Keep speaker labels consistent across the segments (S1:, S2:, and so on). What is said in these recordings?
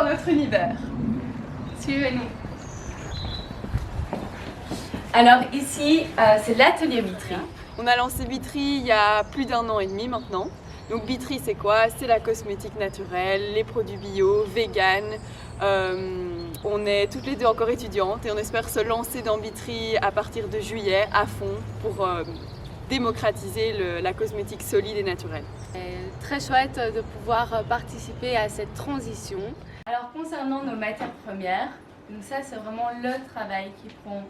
S1: notre univers.
S2: Suivez-nous. Alors ici, c'est l'atelier Bitry.
S1: On a lancé Bitry il y a plus d'1 an et demi maintenant. Donc Bitry c'est quoi? C'est la cosmétique naturelle, les produits bio, vegan. On est toutes les deux encore étudiantes et on espère se lancer dans Bitry à partir de juillet à fond pour démocratiser la cosmétique solide et naturelle.
S2: C'est très chouette de pouvoir participer à cette transition. Alors concernant nos matières premières, donc ça c'est vraiment le travail qui prend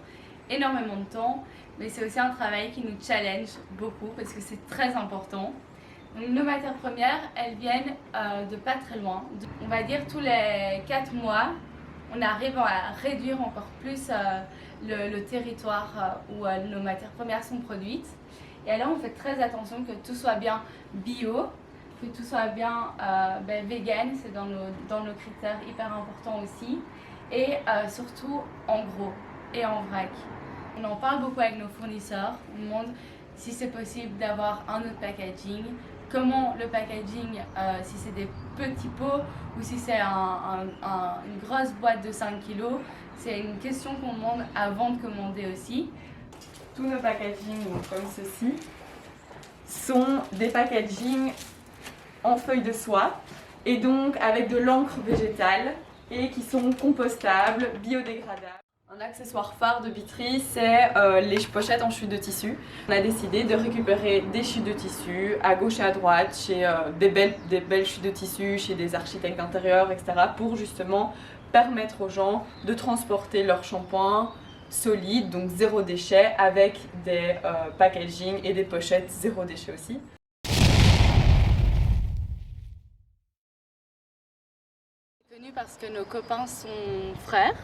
S2: énormément de temps, mais c'est aussi un travail qui nous challenge beaucoup parce que c'est très important. Donc, nos matières premières, elles viennent de pas très loin. On va dire tous les 4 mois, on arrive à réduire encore plus le territoire où nos matières premières sont produites. Et alors on fait très attention que tout soit bien bio, que tout soit bien vegan, c'est dans nos critères hyper importants aussi. Et surtout en gros et en vrac. On en parle beaucoup avec nos fournisseurs, on demande si c'est possible d'avoir un autre packaging, comment le packaging, si c'est des petits pots ou si c'est une grosse boîte de 5 kg, c'est une question qu'on demande avant de commander aussi.
S1: Tous nos packagings, donc comme ceci, sont des packagings en feuilles de soie et donc avec de l'encre végétale et qui sont compostables, biodégradables. Un accessoire phare de Bitry, c'est les pochettes en chute de tissu. On a décidé de récupérer des chutes de tissu à gauche et à droite, chez des belles chutes de tissu, chez des architectes d'intérieur, etc. pour justement permettre aux gens de transporter leur shampoing solide, donc zéro déchet, avec des packaging et des pochettes zéro déchet aussi.
S2: Parce que nos copains sont frères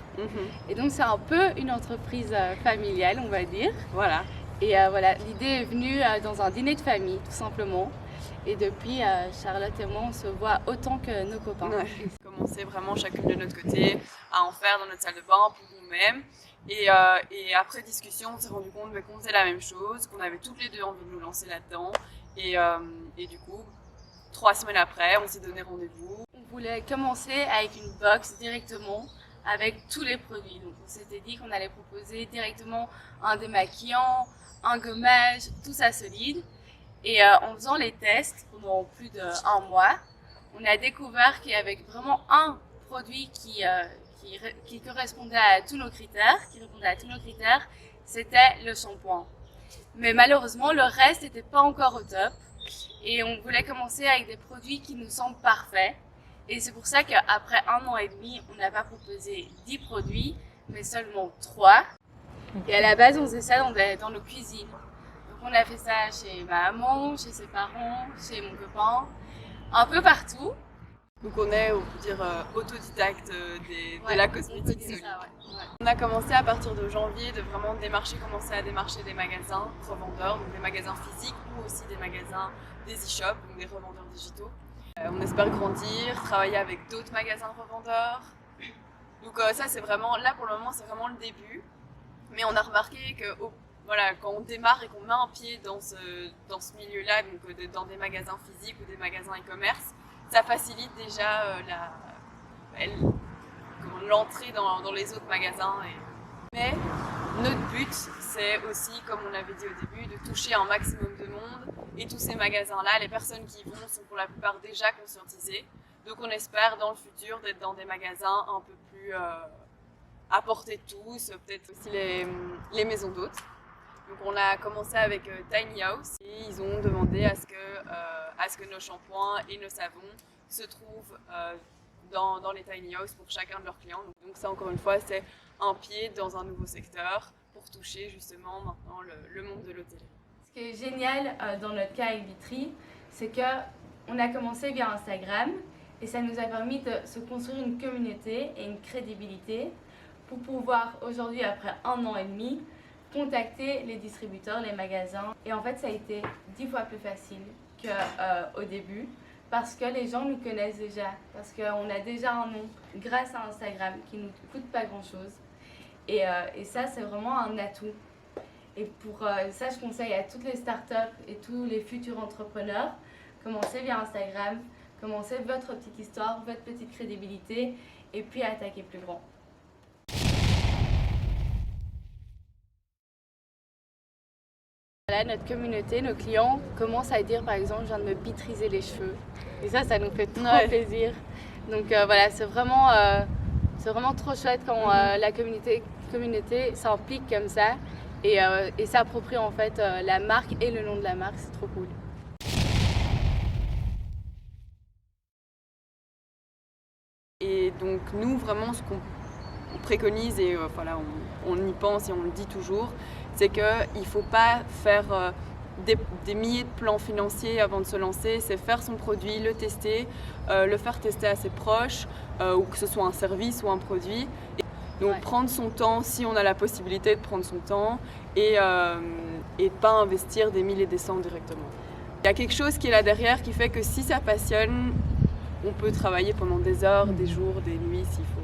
S2: et donc c'est un peu une entreprise familiale, on va dire.
S1: Voilà.
S2: Et voilà, l'idée est venue dans un dîner de famille tout simplement, et depuis Charlotte et moi on se voit autant que nos copains.
S1: Ouais. On a commencé vraiment chacune de notre côté à en faire dans notre salle de bain pour nous-mêmes et après discussion on s'est rendu compte qu'on faisait la même chose, qu'on avait toutes les deux envie de nous lancer là-dedans et du coup 3 semaines après on s'est donné rendez-vous.
S2: On voulait commencer avec une box directement avec tous les produits. Donc on s'était dit qu'on allait proposer directement un démaquillant, un gommage, tout ça solide. Et en faisant les tests pendant plus d'1 mois, on a découvert qu'il y avait vraiment un produit qui correspondait à tous nos critères, c'était le shampoing. Mais malheureusement, le reste n'était pas encore au top. Et on voulait commencer avec des produits qui nous semblent parfaits. Et c'est pour ça qu'après 1 an et demi, on n'a pas proposé 10 produits, mais seulement 3. Et à la base, on faisait ça dans nos cuisines. Donc on a fait ça chez ma maman, chez ses parents, chez mon copain, un peu partout.
S1: Donc on est, on peut dire, autodidacte de la cosmétique solide.
S2: Ouais.
S1: On a commencé à partir de janvier de vraiment commencer à démarcher des magasins revendeurs, donc des magasins physiques ou aussi des magasins, des e-shops, donc des revendeurs digitaux. On espère grandir, travailler avec d'autres magasins revendeurs. Donc ça c'est vraiment, là pour le moment c'est vraiment le début. Mais on a remarqué que voilà, quand on démarre et qu'on met un pied dans ce milieu-là, donc dans des magasins physiques ou des magasins e-commerce, ça facilite déjà l'entrée dans les autres magasins. Mais notre but, c'est aussi, comme on l'avait dit au début, de toucher un maximum de monde. Et tous ces magasins-là, les personnes qui y vont sont pour la plupart déjà conscientisées. Donc on espère dans le futur d'être dans des magasins un peu plus à portée de tous, peut-être aussi les maisons d'hôtes. Donc on a commencé avec Tiny House et ils ont demandé à ce que nos shampoings et nos savons se trouvent dans les Tiny House pour chacun de leurs clients. Donc ça encore une fois c'est un pied dans un nouveau secteur pour toucher justement maintenant le monde de l'hôtellerie.
S2: Ce qui est génial dans notre cas avec Bitry, c'est qu'on a commencé via Instagram et ça nous a permis de se construire une communauté et une crédibilité pour pouvoir aujourd'hui, après 1 an et demi, contacter les distributeurs, les magasins. Et en fait, ça a été 10 fois plus facile qu'au début parce que les gens nous connaissent déjà, parce qu'on a déjà un nom grâce à Instagram qui ne nous coûte pas grand-chose. Et ça, c'est vraiment un atout. Et pour ça, je conseille à toutes les startups et tous les futurs entrepreneurs, commencez via Instagram, commencez votre petite histoire, votre petite crédibilité et puis attaquer plus grand. Là, notre communauté, nos clients commencent à dire par exemple, je viens de me bitriser les cheveux. Et ça nous fait trop plaisir. Donc voilà, c'est vraiment trop chouette quand la communauté s'implique comme ça et s'approprie en fait la marque et le nom de la marque, c'est trop cool.
S1: Et donc nous, vraiment, ce qu'on préconise, et voilà, on y pense et on le dit toujours, c'est qu'il ne faut pas faire des milliers de plans financiers avant de se lancer, c'est faire son produit, le tester, le faire tester à ses proches, ou que ce soit un service ou un produit. Donc prendre son temps, si on a la possibilité de prendre son temps, et pas investir des 1000 et des cents directement. Il y a quelque chose qui est là derrière qui fait que si ça passionne, on peut travailler pendant des heures, des jours, des nuits s'il faut.